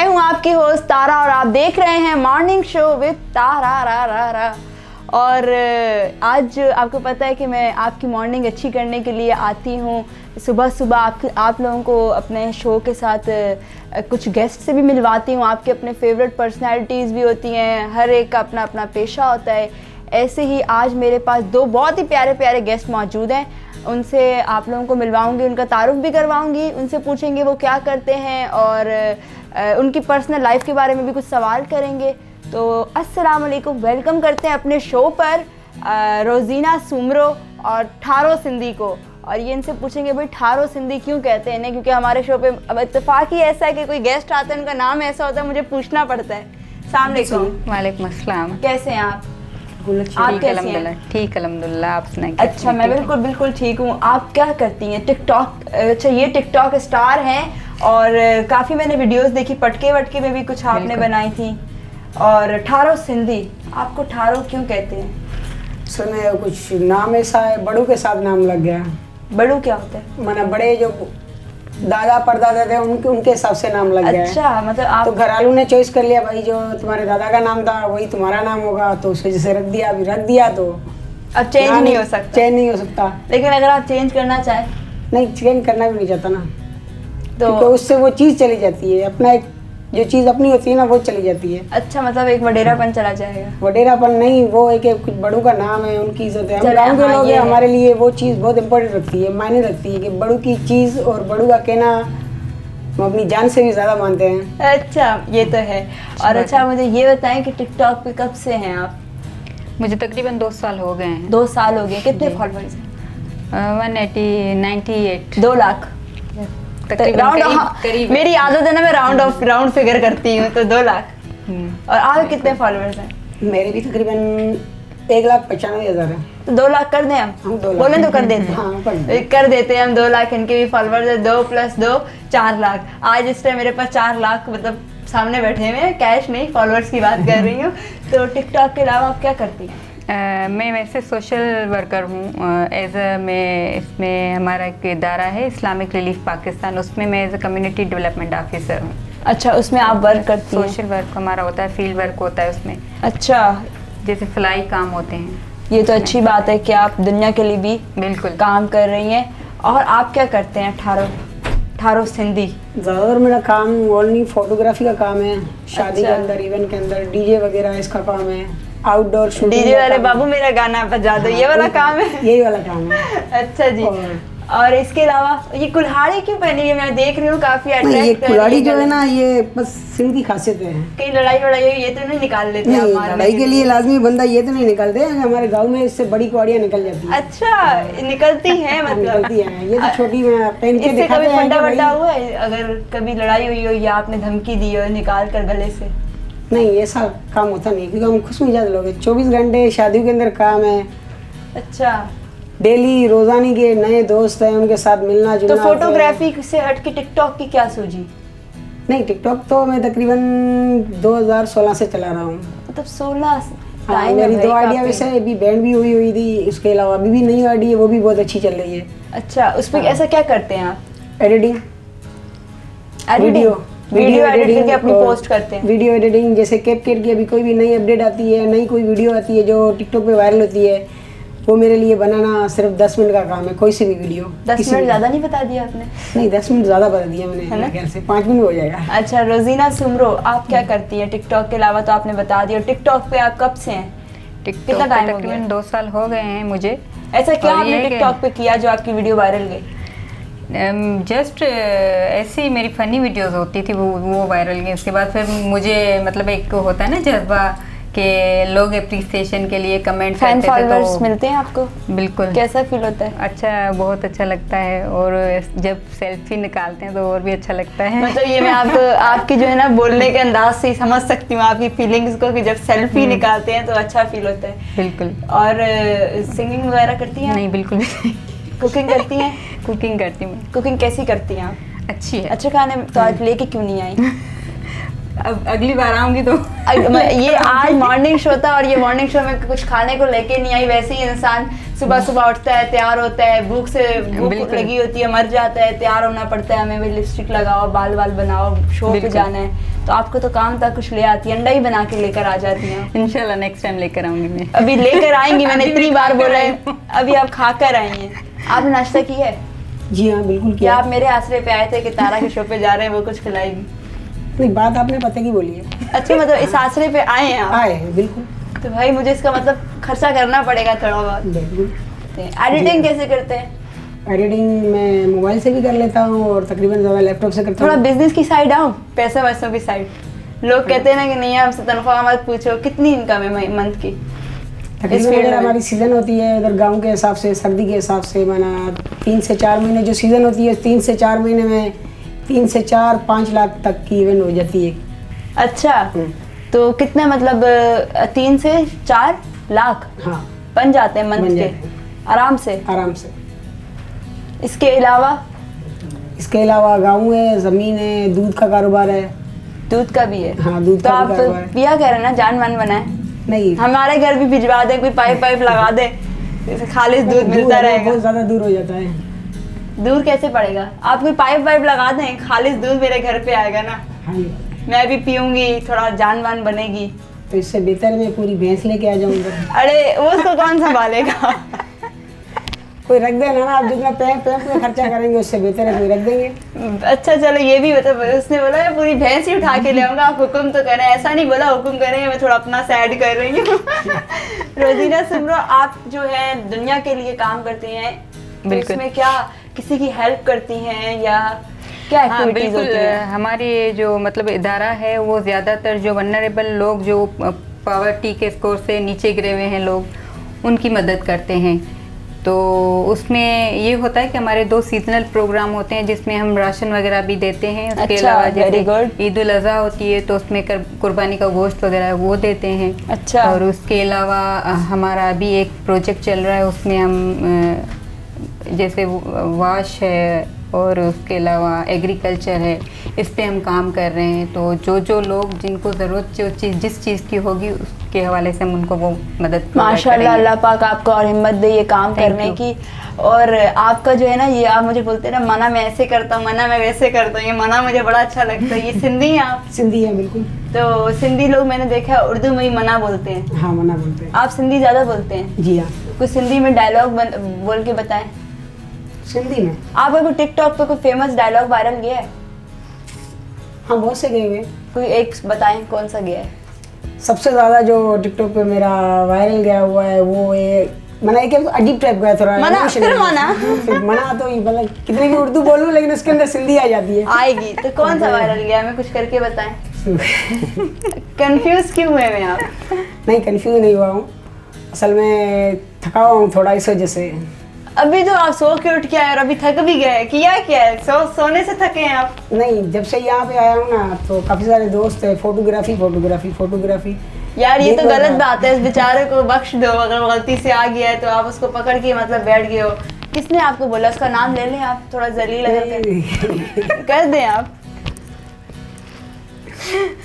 मैं हूं आपकी होस्ट तारा और आप देख रहे हैं मॉर्निंग शो विद तारा रा रा रा। और आज आपको पता है कि मैं आपकी मॉर्निंग अच्छी करने के लिए आती हूँ। सुबह सुबह आप लोगों को अपने शो के साथ कुछ गेस्ट से भी मिलवाती हूँ। आपके अपने फेवरेट पर्सनैलिटीज़ भी होती हैं, हर एक का अपना अपना पेशा होता है। ऐसे ही आज मेरे पास दो बहुत ही प्यारे प्यारे गेस्ट मौजूद हैं। उनसे आप लोगों को मिलवाऊंगी, उनका तारुफ भी करवाऊंगी, उनसे पूछेंगे वो क्या करते हैं और उनकी पर्सनल लाइफ के बारे में भी कुछ सवाल करेंगे। तो अस्सलाम वालेकुम, वेलकम करते हैं अपने शो पर रोज़ीना सुमरो और ठारो सिंधी को। और ये इनसे पूछेंगे भाई ठारो सिंधी क्यों कहते हैं इन्हें, क्योंकि हमारे शो पे अब इत्तेफाक ही ऐसा है कि कोई गेस्ट आता है उनका नाम ऐसा होता है, मुझे पूछना पड़ता है। अस्सलाम वालेकुम। वालेकुम अस्सलाम। कैसे हैं आप? आप कैसे हैं? ठीक अल्हम्दुलिल्लाह, आप सुनाइए। अच्छा, मैं बिल्कुल ठीक हूँ। आप क्या करती हैं? टिकटॉक, अच्छा ये टिकटॉक स्टार हैं और काफ़ी मैंने वीडियोस देखी, पटके वटके में भी कुछ आपने बनाई थी। और ठारो सिंधी, आपको ठारो क्यों कहते हैं? सुने कुछ नाम ऐसा है, बड़ों के साथ नाम लग गया। बड़ू क्या होता है? माना बड़े जो दादा परदादा थे उनके हिसाब से नाम लग गया। अच्छा, मतलब आप तो घरवालों ने चॉइस कर लिया भाई जो तुम्हारे दादा का नाम था वही तुम्हारा नाम होगा, तो उस वजह से रख दिया। अभी रख दिया तो अब चेंज नहीं हो सकता। चेंज नहीं हो सकता। लेकिन अगर आप चेंज करना चाहें? नहीं, चेंज करना भी नहीं चाहता ना, तो क्योंकि उससे वो चीज़ चली जाती है। अपना एक जो चीज़ अपनी होती है ना वो चली जाती है। अच्छा, मतलब एक वडेरापन चला जाएगा। वडेरापन नहीं, वो एक कुछ बड़ों का नाम है, उनकी इज्जत है। हम गाँव के लोग हैं, हमारे लिए वो चीज़ बहुत इंपॉर्टेंट रखती है, मायने रखती है कि बड़ों की चीज़ और बड़ों का कहना हम अपनी जान से भी ज़्यादा मानते हैं। अच्छा, ये तो है। और अच्छा मुझे ये बताएं कि टिकटॉक पे कब से हैं आप? मुझे तकरीबन 2 साल हो गए हैं। 2 साल हो गए। कितने फॉलोअर्स हैं? 198 2 लाख करीब। मेरी आदत है ना, मैं राउंड फिगर करती हूँ, तो 2 लाख। और आप कितने फॉलोअर्स हैं? मेरे भी तकरीबन 1,95,000 है। तो 2 लाख कर दें हम? 2 लाख बोलें तो कर देते हैं। हाँ, कर देते हैं हम 2 लाख। इनके भी फॉलोअर्स है, 2 + 2 4 लाख। आज इस टाइम मेरे पास 4 लाख मतलब सामने बैठे हुए हैं, कैश नहीं, फॉलोअर्स की बात कर रही हूँ। तो टिकटॉक के अलावा आप क्या करती हैं? मैं वैसे सोशल वर्कर हूँ। मैं इसमें हमारा एक इदारा है इस्लामिक रिलीफ पाकिस्तान, उसमें मैं as a community development officer हूँ। अच्छा, उसमें आप वर्क करती हैं? सोशल वर्क हमारा होता है, फील्ड वर्क होता है उसमें। अच्छा, जैसे फलाई काम होते हैं। ये तो अच्छी बात है कि आप दुनिया के लिए भी बिल्कुल काम कर रही हैं। और आप क्या करते हैं ठारो सिंधी? ज़्यादातर मेरा काम ओनली फोटोग्राफी का काम है। शादी के अच्छा। अंदर, इवेंट के अंदर डीजे वगैरह इसका काम है। आउटडोर शूटिंग, डीजे वाले बाबू मेरा गाना बजा दो, ये वाला काम है? यही वाला काम है। अच्छा जी। और इसके अलावा ये कुल्हाड़ी क्यों पहनी है? मैं देख रही हूँ काफी नहीं, अट्रैक्ट। ये कुल्हाड़ी जो है ना, ये बस सिंधी खासियत है। कहीं लड़ाई वड़ाई हुई ये तो नहीं निकाल लेते? नहीं, आप मारने लड़ाई के लिए लाजमी बंदा ये तो नहीं निकलते। हमारे गांव में इससे बड़ी कुआड़ियाँ निकल जाती हैं। अच्छा, निकलती हैं मतलब? निकलती हैं। ये तो छोटी में पहन के इससे दिखाते कभी हैं फंडा कि वड्डा भाई- हुआ है? अगर कभी लड़ाई हुई हो या आपने धमकी दी हो निकाल कर गले से? नहीं, ऐसा काम होता नहीं, क्योंकि हम खुश मिजाज लोग हैं। 24 घंटे शादियों के अंदर काम है। अच्छा, डेली रोजानी के नए दोस्त हैं, उनके साथ मिलना जुलना। तो फोटोग्राफी से हट के टिकटॉक की क्या सूझी? नहीं, टिकटॉक तो मैं तकरीबन 2016 से चला रहा हूँ। मतलब 16 हाँ, मेरी 2 आइडिया वैसे अभी बैंड भी हुई थी। उसके अलावा अभी भी नई आइडिया, वो भी बहुत अच्छी चल रही है। अच्छा, उसमें ऐसा क्या करते हैं आप? एडिटिंग, वीडियो एडिट करके अपनी पोस्ट करते हैं? वीडियो एडिटिंग, जैसे कैपकट की अभी कोई भी नई अपडेट आती है, नई कोई वीडियो आती है जो टिकटॉक पे वायरल होती है, वो मेरे लिए बनाना सिर्फ 10 मिनट का काम है। कोई सी भी वीडियो। 10 मिनट ज़्यादा नहीं बता दिया आपने? नहीं, 10 मिनट ज़्यादा बता दिया मैंने, मेरे ख्याल से 5 मिनट हो जाएगा। अच्छा, रोज़ीना सुमरो, आप क्या करती हैं टिकटॉक के अलावा? तो आपने बता दिया। टिकटॉक पे आप कब से हैं? कितना टाइम हो गया? तकरीबन 2 साल हो गए हैं मुझे। ऐसा क्या और आपने ये टिकटॉक पे किया जो आपकी वीडियो वायरल गई? जस्ट ऐसी मेरी फ़नी वीडियोस होती थी, वो वायरल गई। उसके बाद फिर मुझे मतलब एक होता है ना जज्बा कि लोग एप्रिसिएशन के लिए कमेंट फैन करते थे, फॉलोअर्स तो मिलते हैं आपको? बिल्कुल। कैसा फील होता है? अच्छा, बहुत अच्छा लगता है। और जब सेल्फी निकालते हैं तो और भी अच्छा लगता है। मतलब ये मैं आपकी जो है ना बोलने के अंदाज से ही समझ सकती हूँ आपकी फीलिंग्स को, कि जब सेल्फी निकालते हैं तो अच्छा फील होता है। बिल्कुल। और सिंगिंग वगैरह करती हैं? नहीं, बिल्कुल भी नहीं। कुकिंग करती हैं? कुकिंग करती हूँ। कुकिंग कैसी करती हैं आप? अच्छी है। अच्छे खाने तो आज लेके क्यों नहीं आई? अब अगली बार आऊंगी तो ये आज मॉर्निंग शो था और ये मॉर्निंग शो में कुछ खाने को लेके नहीं आई। वैसे ही इंसान सुबह सुबह उठता है, तैयार होता है, भूख लगी होती है, मर जाता है, तैयार होना पड़ता है हमें, भी लिपस्टिक लगाओ, बाल बनाओ, शो पे जाना है, तो आपको तो काम था, कुछ ले आती, अंडा ही बना के लेकर आ जाती हैं। इंशाल्लाह नेक्स्ट टाइम लेकर आऊंगी मैं। अभी लेकर आएंगी, मैंने अभी इतनी मैं बार खाकर बोला आई है, हूँ। अभी आप खाकर आई हैं। आपने नाश्ता किया है? जी हाँ बिल्कुल क्या किया। आप मेरे आसरे पे आए थे कि तारा के शो पे जा रहे हैं, वो कुछ खिलाएगी? नहीं, बात आपने पता की बोली है। अच्छा, मतलब इस आसरे पे आए हैं आप? आए हैं बिल्कुल। तो भाई मुझे इसका मतलब खर्चा करना पड़ेगा थोड़ा बहुत। बिल्कुल। एडिटिंग कैसे करते हैं? एडिटिंग मैं मोबाइल से भी कर लेता हूँ और तकरीबन ज़्यादा लैपटॉप से करता थोड़ा हूँ। बिजनेस की साइड आओ, पैसे वैसों की साइड। लोग कहते हैं ना कि नहीं हमसे तनख्वाह मत पूछो, कितनी इनकम है मंथ की? तकरीबन फील्ड अगर में। हमारी सीज़न होती है उधर गांव के हिसाब से, सर्दी के हिसाब से, माना 3 से 4 महीने जो सीज़न होती है, 3 से 4 महीने में 3 से 4-5 लाख तक की इवेंट हो जाती है। अच्छा, तो कितना मतलब 3 से 4 लाख हाँ बन जाते हैं मंथ बन के जाते आराम से? आराम से। इसके अलावा इसके अलावा गाँव है, ज़मीन है, दूध का कारोबार है। दूध का भी है? हाँ, दूध तो का आप भी कारोबार है। पिया कह रहे हैं ना, जान मन बनाए, नहीं, हमारे घर भी भिजवा दे, कोई पाइप पाइप लगा दे, खालिश दूध मिलता रहेगा। बहुत ज़्यादा दूर हो जाता है। दूर कैसे पड़ेगा? आप कोई पाइप वाइप लगा दें, खालिश दूध मेरे घर पे आएगा ना, हाँ जी। मैं भी पीऊंगी, थोड़ा जान वान बनेगी। तो इससे बेहतर मैं पूरी भैंस लेके आ जाऊँ उधर। अरे वो उसको कौन संभालेगा? कोई रख देना ना, आप जितना पैप में खर्चा करेंगे उससे बेहतर है कोई रख देंगे। अच्छा चलो, ये भी मतलब उसने बोला मैं पूरी भैंस ही उठा के ले आऊंगा, आप हुक्म तो करें। ऐसा नहीं बोला हुक्म करें, मैं थोड़ा अपना सैड कर रही हूँ। रोजीना सुमरो, आप जो है दुनिया के लिए काम करती हैं, तो बिल्कुल। उसमें क्या किसी की हेल्प करती हैं या क्या हाँ एक्टिविटीज बिल्कुल, होती हैं? हमारी जो मतलब इदारा है वो ज़्यादातर जो वनरेबल लोग जो पॉवर्टी के स्कोर से नीचे गिरे हुए हैं लोग, उनकी मदद करते हैं। तो उसमें ये होता है कि हमारे 2 सीजनल प्रोग्राम होते हैं जिसमें हम राशन वगैरह भी देते हैं। उसके अच्छा, अलावा very जैसे good। ईद उल अज़हा होती है तो उसमें कुर्बानी का गोश्त वगैरह वो देते हैं। अच्छा। और उसके अलावा हमारा अभी एक प्रोजेक्ट चल रहा है, उसमें हम जैसे वाश है और उसके अलावा एग्रीकल्चर है, इस पे हम काम कर रहे हैं। तो जो लोग जिनको ज़रूरत जिस चीज़ की होगी उसके हवाले से हम उनको वो मदद माशाल्लाह, अल्लाह पाक आपको और हिम्मत दे ये काम Thank करने you। की। और आपका जो है ना, ये आप मुझे बोलते हैं ना, मना मैं ऐसे करता हूँ, मना मैं वैसे करता हूँ, ये मना मुझे बड़ा अच्छा लगता है। ये सिंधी हैं आप? सिंधी है बिल्कुल। तो सिंधी लोग मैंने देखा है उर्दू में ही मना बोलते हैं, हाँ मना बोलते हैं। आप सिंधी ज़्यादा बोलते हैं? जी हाँ। कुछ सिंधी में डायलॉग बोल के बताएं। सिंधी में आपका कोई टिकटॉक पे कोई फेमस डायलॉग वायरल गया है? हाँ बहुत से गए हुए। कोई एक बताएं, कौन सा गया है? सबसे ज़्यादा जो टिकटॉक पे मेरा वायरल गया हुआ है वो ये मना, एक अजीब टाइप का है थोड़ा। मना, emotion फिर है। मना। फिर मना तो ये मतलब कितनी भी उर्दू बोलूँ लेकिन उसके अंदर सिंधी आ जाती है। आएगी तो कौन सा वायरल गया है, हमें कुछ करके बताएं। कंफ्यूज क्यों हुए मैं आप? नहीं कंफ्यूज नहीं हुआ हूँ, असल में थका हुआ हूँ थोड़ा इस वजह से। अभी तो आप सो के उठ के आए और अभी थक भी गए, किया क्या है? सोने से थके हैं आप? नहीं, जब से यहाँ पे आया हूँ ना तो काफ़ी सारे दोस्त है, फोटोग्राफी। यार ये तो देख गलत रहा। बात है, इस बेचारे को बख्श दो। अगर गलती से आ गया है तो आप उसको पकड़ के मतलब बैठ गए हो। किसने आपको बोला? उसका नाम ले लें आप, थोड़ा जलील कर दें आप।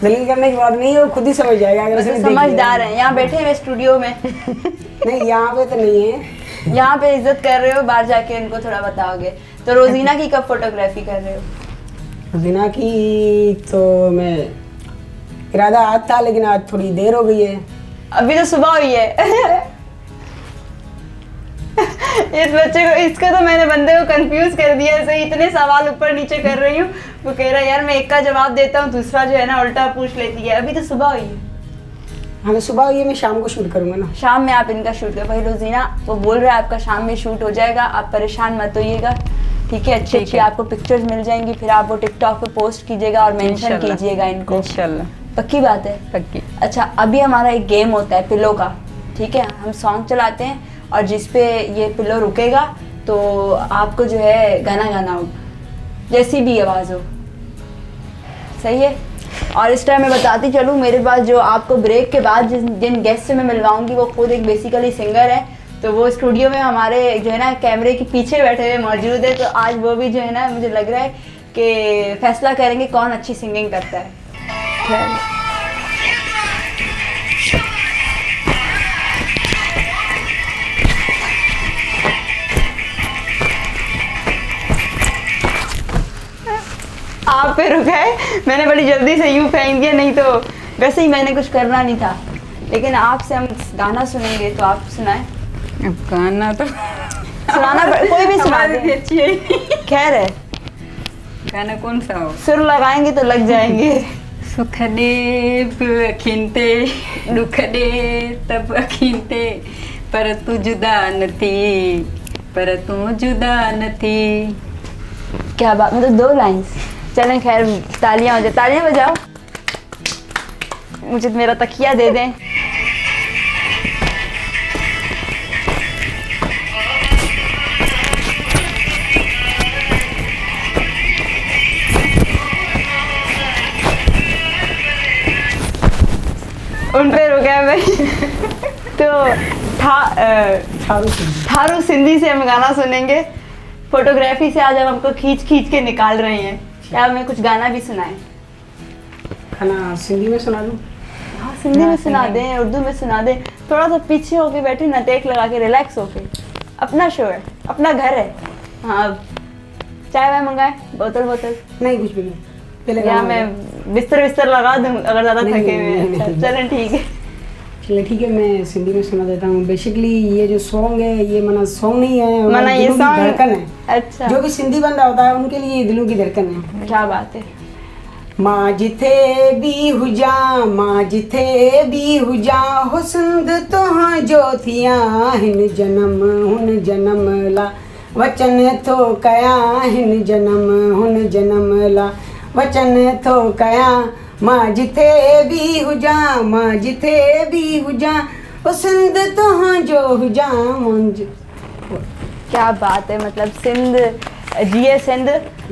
दलील करने की बात नहीं है, वो खुद ही समझ जाएगा अगर उसने वैसे देख समझदार लिया। हैं, यहाँ बैठे हुए स्टूडियो में। नहीं यहाँ पे तो नहीं है। यहाँ पे इज्जत कर रहे हो, बाहर जाके इनको थोड़ा बताओगे। तो रोजीना की कब फोटोग्राफी कर रहे हो? बिना की तो मैं इरादा आज था लेकिन आज थोड़ी देर हो गई है। अभी तो सुबह हुई है। इस बच्चे को, इसको तो मैंने बंदे को कंफ्यूज कर दिया। ऐसे इतने सवाल ऊपर नीचे कर रही हूँ, वो कह रहा है यार मैं एक का जवाब देता हूँ, दूसरा जो है ना उल्टा पूछ लेती है। अभी तो सुबह हुई है। हाँ तो सुबह हुई है, मैं शाम को शूट करूँगा ना। शाम में आप इनका शूट कर भाई। रोजीना वो बोल रहा है आपका शाम में शूट हो जाएगा, आप परेशान मत होइएगा, ठीक है? अच्छी ठीक अच्छी है। आपको पिक्चर्स मिल जाएंगी, फिर आप वो टिकटॉक पे पोस्ट कीजिएगा और मेंशन इंशाल्लाह। कीजिएगा इनको। इंशाल्लाह, पक्की बात है? पक्की। अच्छा, अभी हमारा एक गेम होता है पिलो का, ठीक है? हम सॉन्ग चलाते हैं और जिस पे ये पिलो रुकेगा तो आपको जो है गाना गाना होगा, जैसी भी आवाज़ हो। सही है? और इस टाइम मैं बताती चलूँ, मेरे पास जो आपको ब्रेक के बाद जिन गेस्ट से मैं मिलवाऊंगी वो खुद एक बेसिकली सिंगर है। तो वो स्टूडियो में हमारे जो है ना कैमरे के पीछे बैठे हुए मौजूद है। तो आज वो भी जो है ना, मुझे लग रहा है कि फैसला करेंगे कौन अच्छी सिंगिंग करता है। आप फिर रुका है, मैंने बड़ी जल्दी से यूँ फेंक दिया, नहीं तो वैसे ही मैंने कुछ करना नहीं था। लेकिन आपसे हम गाना सुनेंगे तो आप सुनाएं। अब गाना तो कोई भी सुना आवाज़ भी दे। अच्छी है। खैर है, गाना कौन सा हो? सुर लगाएंगे तो लग जाएंगे। सुख दे अखिंते दुख दे तब अखिंते पर तू जुदा नथी, पर तू जुदा नथी। क्या बात, मतलब 2 लाइन्स। चलें खैर, तालियां हो जाए, तालियां बजाओ। मुझे मेरा तकिया दे दें। उन पे रुका है भाई। तो थारू सिंधी से हम गाना सुनेंगे। फोटोग्राफी से आज हम हमको खींच खींच के निकाल रहे हैं। क्या हमें कुछ गाना भी सुनाएं? खाना सिंधी में सुना दूँ? हाँ, सिंधी में सुना दें, उर्दू में सुना दें। थोड़ा सा पीछे होके बैठे ना, टेक लगा के रिलैक्स होके। अपना शो है, अपना घर है। हाँ, चाय वाय मंगाए, बोतल नहीं, कुछ भी नहीं। पहले या गाना मैं बिस्तर लगा दूँ अगर ज़्यादा नहीं, थके नहीं, हुए हैं? चलें ठीक है। चलिए ठीक है, मैं सिंधी में सुना देता हूँ। बेसिकली ये जो सॉन्ग है, ये मना सॉन्ग नहीं है, मना ये दिलों की सॉन्ग धड़कन है। अच्छा, जो भी सिंधी बंदा होता है उनके लिए ये दिलों की धड़कन है। क्या बात है। मां जिथे भी हुजा, मां जिथे भी हुजा, हो सिंध तोहां जो थियां, हिन जन्म हुन जन्म ला वचन थो कया, हिन जन्म हुन जन्म ला वचन थो कया। मां जिथे भी हुजा, मां जिथे भी हुजा, हो सिंध तोहां जो हुजा मुंज। क्या बात है, मतलब सिंध जिए सिंध।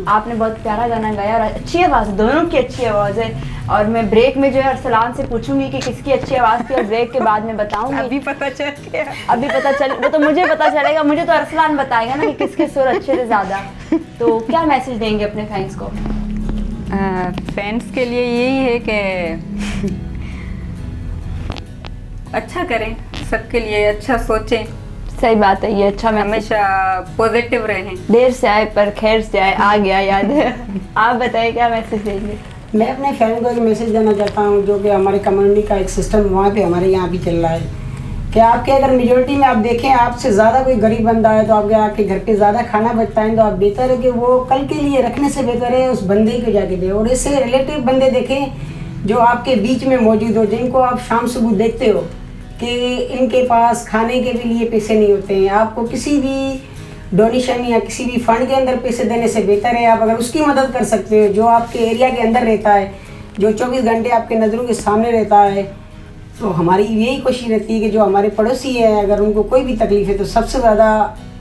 आपने बहुत प्यारा गाना गाया और अच्छी आवाज़, दोनों की अच्छी आवाज़ है। और मैं ब्रेक में जो है अरसलान से पूछूंगी कि किसकी अच्छी आवाज़ थी, और ब्रेक के बाद में बताऊंगी। अभी पता चल गया। अभी पता चल, वो तो मुझे पता चलेगा, मुझे तो अरसलान बताएगा ना कि किसके सुर अच्छे थे ज़्यादा। तो क्या मैसेज देंगे अपने फैंस को? फैंस के लिए यही है कि अच्छा करें, सबके लिए अच्छा सोचें, सही बात है, ये अच्छा मैसेज। हमेशा पॉजिटिव रहें। देर से आए पर खैर से आए, आ गया याद है। आप बताइए क्या मैसेज देंगे? मैं अपने फैन को एक मैसेज देना चाहता हूँ, जो कि हमारे कम्युनिटी का एक सिस्टम वहाँ पे हमारे यहाँ भी चल रहा है, कि आपके अगर मेजोरिटी में आप देखें आपसे ज़्यादा कोई गरीब बंदा है तो आपके घर पे ज़्यादा खाना बचता है, तो आप बेहतर है कि वो कल के लिए रखने से बेहतर है उस बंदे को जाके दे। और इससे रिलेटिव बंदे देखें जो आपके बीच में मौजूद हो, जिनको आप शाम सुबह देखते हो कि इनके पास खाने के भी लिए पैसे नहीं होते हैं। आपको किसी भी डोनेशन या किसी भी फंड के अंदर पैसे देने से बेहतर है आप अगर उसकी मदद कर सकते हो, जो आपके एरिया के अंदर रहता है, जो 24 घंटे आपके नज़रों के सामने रहता है। तो हमारी यही कोशिश रहती है कि जो हमारे पड़ोसी है, अगर उनको कोई भी तकलीफ है तो सबसे ज़्यादा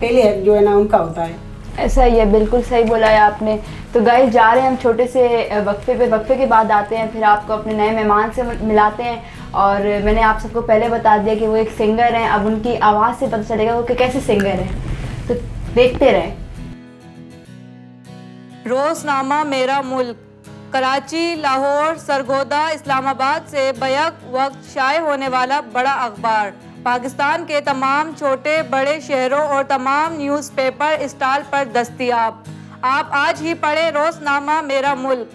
पहले हक जो है ना उनका होता है। ऐसा ही है, बिल्कुल सही बोला है आपने। तो गाइस जा रहे हैं हम छोटे से वक्फे पे, वक्फे के बाद आते हैं, फिर आपको अपने नए मेहमान से मिलाते हैं। और मैंने आप सबको पहले बता दिया कि वो एक सिंगर हैं, अब उनकी आवाज़ से पता चलेगा वो कि कैसे सिंगर हैं। तो देखते रहें। रोज़नामा मेरा मुल्क कराची, लाहौर, सरगोदा, इस्लामाबाद से बैक वक्त शाये होने वाला बड़ा अखबार, पाकिस्तान के तमाम छोटे बड़े शहरों और तमाम न्यूज़पेपर स्टॉल पर दस्तयाब। आप आज ही पढ़ें रोज़नामा मेरा मुल्क।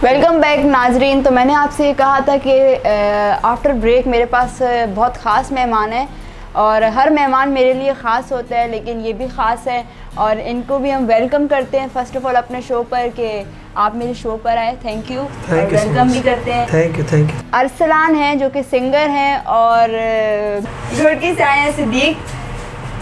वेलकम बैक नाजरीन। तो मैंने आपसे ये कहा था कि आफ्टर ब्रेक मेरे पास बहुत ख़ास मेहमान है, और हर मेहमान मेरे लिए ख़ास होता है, लेकिन ये भी ख़ास है और इनको भी हम वेलकम करते हैं फर्स्ट ऑफ ऑल अपने शो पर कि आप मेरे शो पर आए। थैंक यू, और वेलकम भी करते हैं। Thank you. अरसलान हैं जो कि सिंगर हैं और घुड़की से आए हैं सिद्दीक।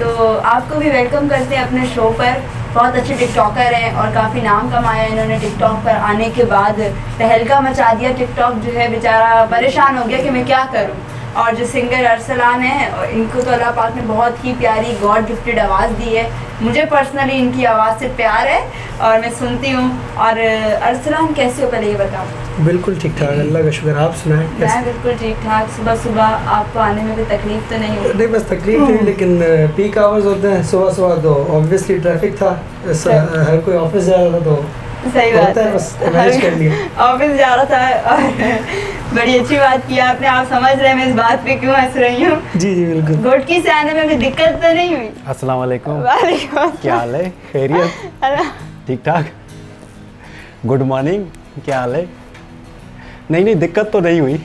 तो आपको भी वेलकम करते हैं अपने शो पर। बहुत अच्छे टिकटॉकर हैं और काफ़ी नाम कमाया है इन्होंने टिकटॉक पर आने के बाद। तहलका मचा दिया, टिकटॉक जो है बेचारा परेशान हो गया कि मैं क्या करूं। और जो सिंगर अरसलान है, इनको तो अल्लाह पाक ने बहुत ही प्यारी गॉड गिफ्टेड आवाज़ दी है। मुझे पर्सनली इनकी आवाज़ से प्यार है और मैं सुनती हूँ। और अरसलान कैसे हो, पहले ये बताओ। बिल्कुल ठीक ठाक, अल्लाह का शुक्र। आप सुनाएं? मैं बिल्कुल ठीक ठाक। सुबह सुबह आपको आने में कोई तकलीफ तो नहीं हुई? नहीं, बस तकलीफ थी, लेकिन पीक आवर्स होते हैं सुबह तो ऑब्वियसली ट्रैफिक था, हर कोई ऑफिस जा रहा था तो सही बात है, बस मैनेज कर लिया। ऑफिस जा रहा था। और बड़ी अच्छी बात की आपने। आप समझ रहे हैं मैं इस बात पे क्यों हंस रही हूँ। जी बिल्कुल। घुड़की से आने में कोई दिक्कत तो नहीं हुई? अस्सलाम वालेकुम। वालेकुम। क्या हाल है? खैरियत? ठीक ठाक। गुड मॉर्निंग, क्या हाल है? नहीं दिक्कत तो नहीं हुई।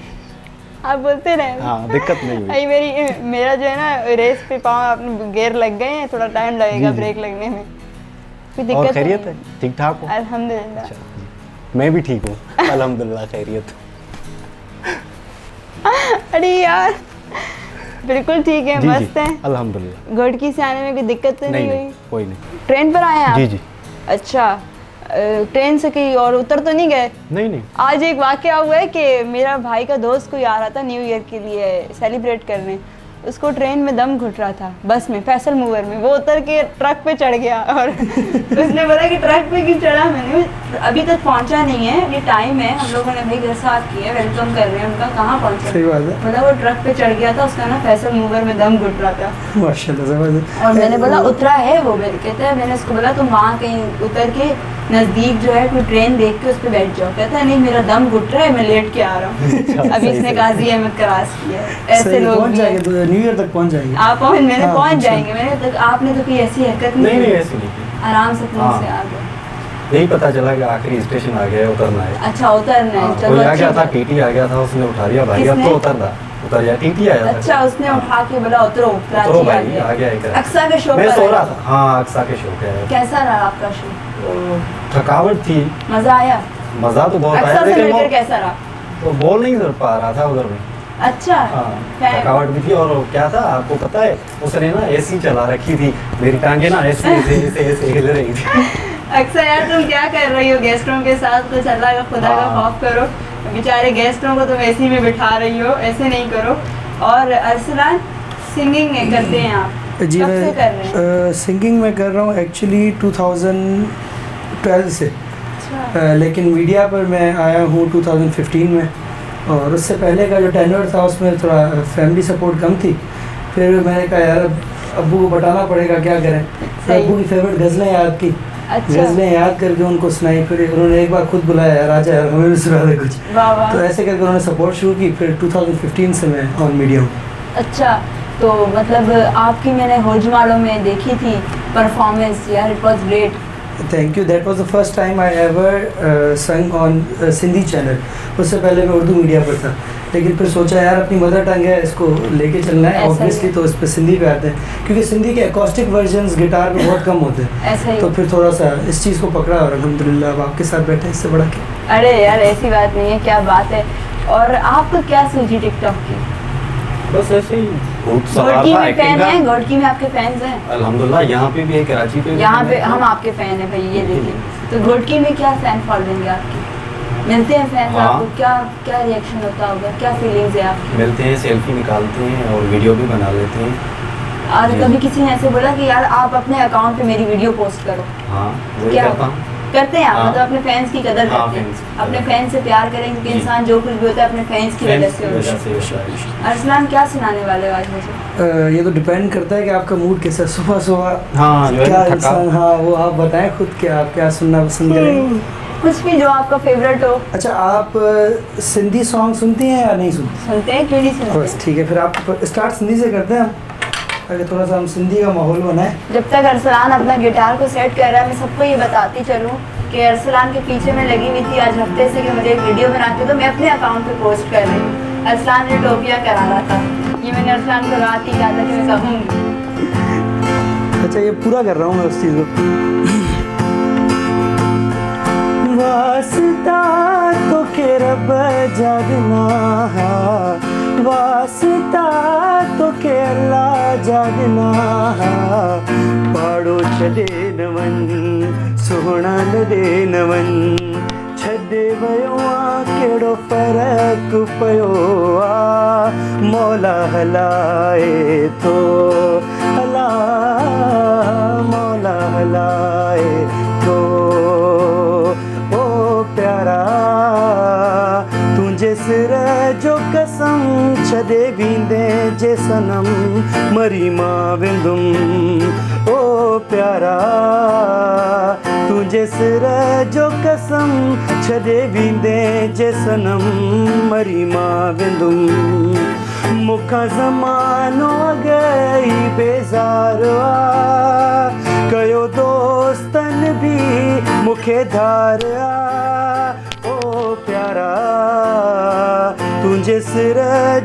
आप बोलते रहे। हाँ, दिक्कत नहीं हुई। अरे मेरा जो है ना रेस पे पाँव अपने गेयर लग गए हैं, थोड़ा टाइम लगेगा जी। ब्रेक लगने में। कोई और दिक्कत तो खैरियत नहीं? है? ठीक ठाक हो? अल्हम्दुलिल्लाह। अच्छा, जी। मैं भी ठीक हूँ अल्हम्दुलिल्लाह, खैरियत। अरे यार बिल्कुल ठीक है, जी मस्त जी, है। अल्हम्दुलिल्लाह। घोड़की से आने में कोई दिक्कत तो नहीं हुई? कोई नहीं। ट्रेन पर आए हैं आप? जी जी। अच्छा, ट्रेन से कहीं और उतर तो नहीं गए? नहीं। आज एक वाकया हुआ है कि मेरा भाई का दोस्त कोई आ रहा था न्यू ईयर के लिए सेलिब्रेट करने, उसको ट्रेन में दम घुट रहा था, बस में फैसल मूवर में। वो उतर के ट्रक पे चढ़ गया और उसने बोला कि ट्रक पे क्यों चढ़ा? मैंने अभी तक पहुंचा नहीं है, ये टाइम है, हम लोगों ने भाई घर साफ किया, वेलकम कर रहे हैं उनका, कहाँ पहुंचा? सही बात है। बोला वो ट्रक पे चढ़ गया था, उसका ना फैसल मूवर में दम घुट रहा था। माशाल्लाह, जबरदस्त। और मैंने बोला उतरा है वो? कहता है, मैंने उसको बोला तुम वहाँ कहीं उतर के नज़दीक जो है कोई ट्रेन देख के उस पर बैठ जाओ। कहता है नहीं, मेरा दम घुट रहा है, मैं लेट के आ रहा हूँ। अभी इसने गाजी अहमद क्रॉस किया है। ऐसे सही, लोग पहुंच भी हैं। जाएंगे तो न्यू ईयर तक पहुंच जाएंगे। आप मैंने हाँ, पहुंच अच्छा। जाएंगे। मैंने तक आपने तो कोई ऐसी हरकत नहीं की। ऐसी नहीं की। आराम से प्लेन हाँ। से आ गए। यही पता चला कि आखिरी स्टेशन आ गया है, उतरना है। अच्छा, उतरना है। हाँ, चलो कोई आ अच्छी गया था, बात। टीटी आ गया था, उसने उठा लिया भाई, अब किसने? तो उतर जा। टीटी आया था। अच्छा, उसने उठा के बोला उतरो, उतरो कराची आ भाई, गया। आ गया एक। अक्सा के शो मैं पर सो आए। रहा था। हाँ, अक्सा के शो पे आया। कैसा रहा आपका शो? थकावट थी, मजा आया? मजा तो बहुत आया, अक्सा से लेकिन मिलकर वो कैसा रहा? तो बोल नहीं कर पा रहा था उधर में। अच्छा। हाँ, फै- थकावट भी थी। और क्या था आपको पता है, उसने ना एसी चला रखी थी, मेरी टांगे ना ऐसे हिल रही थी। अक्सर यार तुम क्या कर रही हो गेस्टों के साथ? कुछ अल्लाह का खुदा का हाँ। खौफ करो, बेचारे गेस्टों को तुम एसी में बिठा रही हो, ऐसे नहीं करो। और अरसलान, सिंगिंग करते हैं आप? जी, कब से कर रहे हैं? मैं सिंगिंग में कर रहा हूँ एक्चुअली 2012 से। अच्छा। लेकिन मीडिया पर मैं आया हूँ 2015 में, और उससे पहले का जो टेन्योर था उसमें थोड़ा फैमिली सपोर्ट कम थी। फिर मैंने कहा यार अब्बू को बताना पड़ेगा, क्या करें। फिर सही। अब्बू की फेवरेट गज़लें याद की, अच्छा। गज़लें याद करके उनको सुनाई। फिर उन्होंने एक बार खुद बुलाया, यार आजा यार हमें भी सुना दे कुछ। वाह वाह। तो ऐसे करके उन्होंने सपोर्ट शुरू की। फिर 2015 से मैं ऑन मीडिया हूँ। अच्छा, तो मतलब आपकी मैंने होजमालों में देखी थी परफॉर्मेंस, यार it was great. Thank you. That was the first time I ever संग ऑन सिंधी चैनल। उससे पहले मैं उर्दू मीडिया पर था, लेकिन फिर सोचा यार अपनी मदर टंग है, इसको लेके चलना है ऐसा ही ऑब्वियसली, है। तो इस पर सिंधी पे आते हैं, क्योंकि सिंधी के एकॉस्टिक वर्जन्स गिटार पे बहुत कम होते हैं। ऐसा ही। तो फिर थोड़ा सा इस चीज़ को पकड़ा और अल्हम्दुलिल्लाह अब आपके साथ बैठे, इससे बड़ा क्या। अरे यार ऐसी बात नहीं है, क्या बात है। और आपको क्या सूझी टिकटॉक की? बस ऐसे ही बहुत सवाल घोड़की था में एक्टिंग फैन का। है? घोड़की में आपके फैंस हैं? अल्हम्दुलिल्लाह, यहाँ पे भी है, कराची पे भी यहाँ पे है। हम आपके फैन हैं भाई, ये देखिए। तो घोड़की में क्या फैन फॉलोइंग है आपकी? मिलते हैं फैंस हाँ। आपको? क्या क्या रिएक्शन होता होगा, क्या फीलिंग्स है आपकी? मिलते हैं, सेल्फी निकालते हैं और वीडियो भी बना लेते हैं। और जी। कभी किसी ने ऐसे बोला कि यार आप अपने अकाउंट पे मेरी वीडियो पोस्ट करो? हाँ, वही क्या करता हूँ। करते हैं आप? हाँ। मतलब अपने फैंस की कदर हाँ, करते फैंस की हैं, कदर। अपने फैंस से प्यार करें, क्योंकि जी। इंसान जो कुछ भी होता है अपने फैंस की वजह फैंस से की होता वजह है। से होता है। अरसलान, क्या सुनाने वाले हो आज मुझे? ये तो डिपेंड करता है कि आपका मूड कैसा है। सुबह सुबह हाँ, जो है क्या ना, थका। इंसान, हाँ वो आप बताएं खुद के, आप क्या सुनना पसंद करेंगे। कुछ भी जो आपका फेवरेट हो। अच्छा, आप सिंधी सॉन्ग सुनती हैं या नहीं सुनती? सुनते हैं, क्यों नहीं बस सुनते? ठीक है, फिर आप स्टार्ट सिंधी से करते हैं हम, ताकि थोड़ा सा हम सिंधी का माहौल बनाएं। जब तक अरसलान अपना गिटार को सेट कर रहा है, मैं सबको ये बताती चलूँ कि अरसलान के पीछे मैं लगी हुई थी आज हफ्ते से कि मुझे एक वीडियो बनाती हूँ, तो मैं अपने अकाउंट पे पोस्ट कर रही हूँ। अरसलान ने टोपिया करा रहा था, ये मैंने अरसलान को रात ही कहा था कि मैं कहूँगी। अच्छा, ये पूरा कर रहा हूँ मैं उस चीज़ को। वास्ता तो के रब जागना, वास्ता तो के अल्लाह जागना, पाड़ो छॾे न वञ सोहणा न ॾे न वञ, छॾे वियो आहे कहिड़ो फ़र्क़ु पियो आहे, मौला हलाए थो हला, मौला हलाए थो। ओ प्यारा तुंहिंजे सिर जो कसम छॾे वेंदे जे सनम मरी मां वेंदुमि। ओ प्यारा तुंहिंजे सिर जो कसम छॾे वेंदे जे सनम मरी मां वेंदुमि। मूंखां ज़मानो अॻई बेज़ार आहे, कयो दोस्तनि बि मूंखे धार आहे। तुझे सिर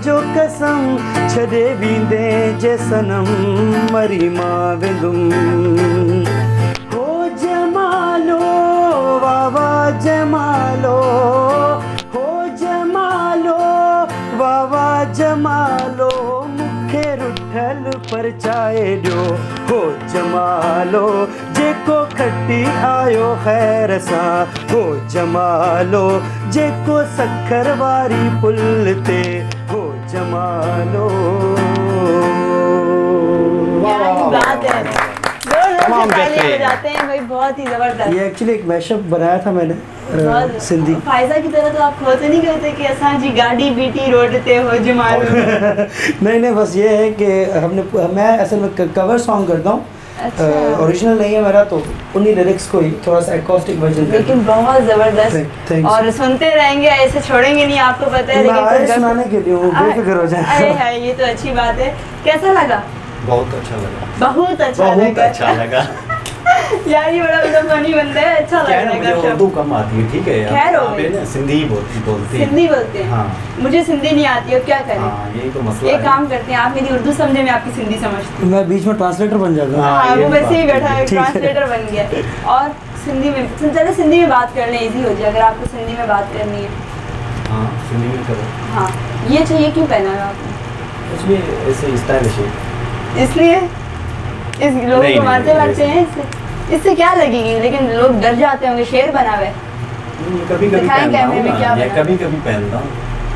जो कसम छदे बींदे जे सनम मरी मां वेंदुम हो जमालो वावा जमालो हो जमालो वावा जमालो मुखे रुठल पर चाहे ॾियो हो जमालो जेको खटी आयो खैर सां हो जमालो जेको सखर वारी पुल ते हो जमालो। क्या बात है, तमाम तालियां बेहतरीन। बजाते हैं भाई, बहुत ही जबरदस्त। ये एक्चुअली एक मैशअप बनाया था मैंने बहुत- सिंधी। फायजा की तरह तो आप खुद नहीं कहते कि असां जी गाड़ी बीटी रोड ते हो जमालो। नहीं बस ये है कि मैं असल में कवर सॉन्ग करता हूँ, अच्छा। ओरिजिनल नहीं है मेरा, तो उन्हीं लिरिक्स को ही थोड़ा सा एकॉस्टिक वर्जन लेकिन बहुत जबरदस्त, Thanks. और सुनते रहेंगे, ऐसे छोड़ेंगे नहीं, आपको पता है। मैं आए लेकिन सुनाने के लिए हूँ, बेफिक्र हो जाए। अरे है, ये तो अच्छी बात है। कैसा लगा? बहुत अच्छा लगा, बहुत अच्छा बहुत लगा। अच्छा लगा। यार ये बड़ा फनी बंदा है, अच्छा क्या है ना, लग मुझे रहा है। उर्दू कम आती है, ठीक है यार, खैर हो यहाँ पे गई। ना सिंधी ही बोलते हैं। सिंधी बोलते हैं। हाँ। मुझे सिंधी नहीं आती है, क्या करें? हाँ, यही तो मसला एक है। काम करते हैं, आप मेरी उर्दू समझे, मैं आपकी सिंधी समझती हूँ। मैं बीच में ट्रांसलेटर बन जाता हूँ। हाँ, हाँ, ये वो भी वैसे ही बात बैठा है, ठीक है। ट्रांसलेटर बन गया। और सिंधी में, चलो सिंधी में बात कर लें, इजी हो जाए अगर आपको सिंधी में बात करनी है। हाँ, सिंधी में करो। हाँ, ये चाहिए, क्यों पहना है आपने? उसमें ऐसे स्टाइलिश है। इसलिए इस लोगों नहीं, को नहीं, मारते नहीं, मारते हैं इससे क्या लगेगी, लेकिन लोग डर जाते होंगे, शेर बना हुआ है। कभी कभी दिखाएं पहनता कैमरे में हूँ क्या ना, ये बना? कभी कभी पहनता हूँ।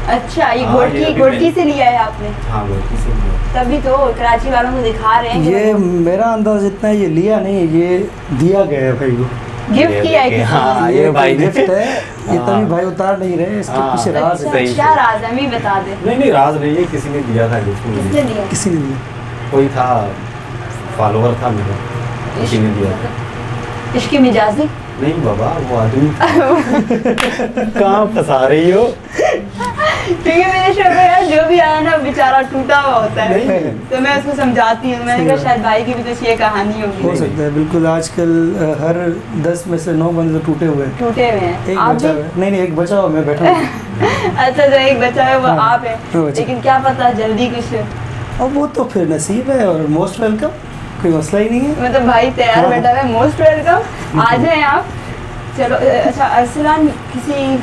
अच्छा, ये हाँ, ये अभी घोटकी पहन- से लिया है आपने? हाँ, वो किसी भी। तभी तो कराची वालों को दिखा रहे हैं कि ये मेरा अंदाज इतना है, ये लिया नहीं, ये दिया गया है भाई को। गिफ्ट किया है किसी ने। हाँ, ये भाई ने गिफ्ट है, ये हाँ। तभी भाई उतार नहीं रहे, इसके हाँ। पीछे राज अच्छा, है। सही क्या है। राज है, हमें बता दे। नहीं राज नहीं है, किसी ने दिया था गिफ्ट किसने मुझे। दिया? किसी ने दिया। कोई था, फॉलोवर था मेरा, किसी ने दिया था। इश्क मिजाजी? नहीं बाबा, वो आदमी कहाँ फंसा रही हो? क्योंकि मेरे शो पे यार जो भी आया ना बेचारा टूटा हुआ होता है, नहीं। तो मैं उसको समझाती हूँ। मैंने कहा शायद भाई की भी कुछ ये कहानी हो होगी। सकता है, बिल्कुल। आजकल हर 10 में से 9 बंदे तो टूटे हुए हैं। टूटे हुए हैं एक आप बचा भी? हुआ है। नहीं एक बचा हुआ, मैं बैठा हूँ। अच्छा, जो एक बचा है वो हाँ, आप है, वो बचा। लेकिन क्या पता जल्दी कुछ, अब वो तो फिर नसीब है, और मोस्ट वेलकम, कोई मसला ही नहीं है। मतलब भाई तैयार हाँ। बैठा हुआ है, मोस्ट वेलकम, आ जाए आप। चलो अच्छा अरसलान, किसी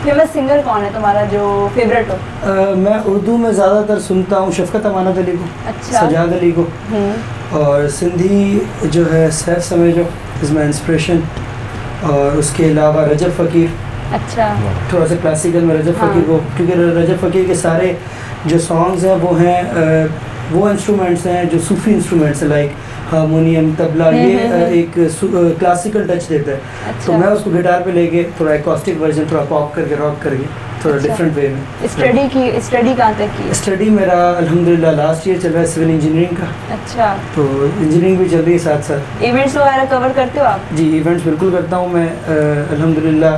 फेमस सिंगर कौन है तुम्हारा जो फेवरेट हो? मैं उर्दू में ज़्यादातर सुनता हूँ शफ़क़त अमानत अली को, अच्छा। सजाद अली को, और सिंधी जो है Saif Samejo is my inspiration, और उसके अलावा रजब फ़कीर, अच्छा। थोड़ा सा क्लासिकल में रजब हाँ। फ़कीर को, क्योंकि रजब फ़कीर के सारे जो सॉन्ग्स हैं वो हैं वो इंस्ट्रूमेंट्स हैं जो सूफ़ी इंस्ट्रूमेंट्स हैं, लाइक हारमोनियम, तबला, ये एक क्लासिकल टच देता है। अच्छा। तो मैं उसको गिटार पे लेके थोड़ा एकॉस्टिक वर्जन, थोड़ा पॉप करके, रॉक करके, थोड़ा अच्छा। डिफरेंट वे में। स्टडी कहाँ तक की है? स्टडी मेरा अल्हम्दुलिल्लाह लास्ट ईयर चल रहा है सिविल इंजीनियरिंग का, अच्छा। तो इंजीनियरिंग भी चल रही है साथ साथ। इवेंट्स वगैरह कवर करते हो आप? जी, इवेंट्स बिल्कुल करता हूँ मैं, अल्हम्दुलिल्लाह।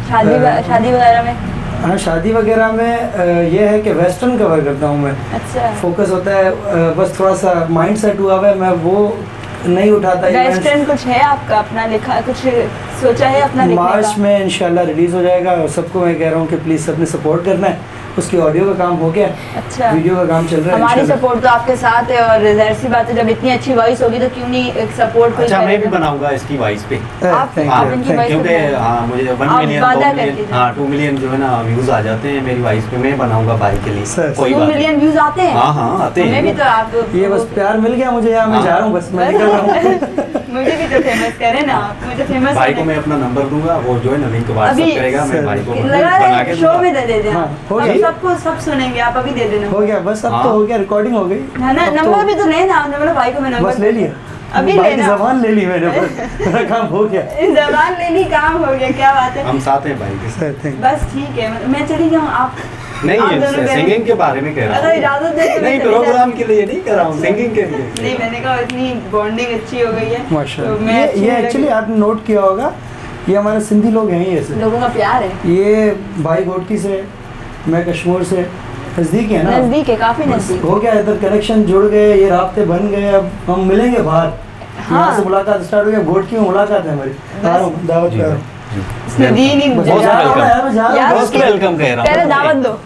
शादी वगैरह में? हाँ, शादी वगैरह में ये है कि वेस्टर्न कवर करता हूँ मैं। अच्छा। फोकस होता है, बस थोड़ा सा माइंड सेट हुआ हुआ है, मैं वो नहीं उठाता। वेस्टर्न कुछ है आपका अपना लिखा, कुछ सोचा है अपना लिखने मार्च का? में इंशाल्लाह रिलीज़ हो जाएगा, और सबको मैं कह रहा हूँ कि प्लीज़ सबने सपोर्ट करना है। उसकी ऑडियो का काम हो गया, अच्छा। वीडियो का काम चल रहा है। हमारी इंशाल्लाह। सपोर्ट तो आपके साथ है, और जाहिर सी बात है जब इतनी अच्छी वॉइस होगी तो क्यों नहीं एक सपोर्ट कोई अच्छा, मैं भी करेगा। बनाऊंगा इसकी वॉइस पे। आप- Thank आप you, इनकी thank voice you। क्योंकि हाँ, मुझे 1 आप मिलियन, वादा 2 कर मिलियन, दीजिए। हाँ 2 मिलियन जो है ना व्यूज आ जाते हैं मेरी वॉइस पे, मैं बनाऊंगा भाई के लिए। सर, कोई 2 बात नहीं। मिलियन व्यूज आते हैं? हाँ हाँ आते हमें भी हैं। तो आप ये बस प्यार मिल गया मुझे, यहाँ मैं हाँ। जा रहा हूँ, बस मैं निकल रहा हूँ। मुझे भी तो फेमस करे ना आप, मुझे फेमस भाई को मैं अपना नंबर दूंगा, वो जो है ना लिंक अभी व्हाट्सएप करेगा, मैं भाई को लगा बना रहे के शो में दूंगा। दे देना। हाँ, हो अब गया। सबको सब सुनेंगे, आप अभी दे देना। हो गया बस, अब हाँ। तो हो गया, रिकॉर्डिंग हो गई। है ना, अब तो नंबर भी तो लेना, मतलब भाई को मैं नंबर बस ले लिया, अभी भाई की लेना। ज़बान ले ली मैंने, बस मेरा काम हो गया। जबान लेनी काम हो गया, क्या बात है। हम साथ हैं भाई के साथ। सर, थैंक बस ठीक है, मैं चली जाऊँ, आप नहीं, आप ये दोनों करें। सिंगिंग के बारे में कह रहा अगर हूँ। इजाजत दे तो मैं नहीं, चली प्रोग्राम जाती। के लिए नहीं कर रहा हूँ, सिंगिंग के लिए। नहीं, मैंने कहा इतनी बॉन्डिंग अच्छी हो गई है तो माशाल्लाह। मैं अच्छी ये लगी। एक्चुअली आपने नोट किया होगा, ये हमारे सिंधी लोग हैं ही ऐसे। लोगों का प्यार है, ये भाई घोटकी से, मैं कश्मीर से, नज़दीक है ना, नजदीक है, काफी बस नजदीक। हो गया, इधर कनेक्शन जुड़ गए, ये रास्ते बन गए, अब हम मिलेंगे बाहर। हाँ। यहाँ से मुलाकात स्टार्ट हो गई, अब घोटकी में मुलाकात है हमारी। आ रहा हूँ, दावत जी कर रहा भाई, हूँ। इसने दी नहीं मुझे बहुत यार। वेलकम। यार, मोस्ट वेलकम कह रहा हूँ। पहले दावत दो।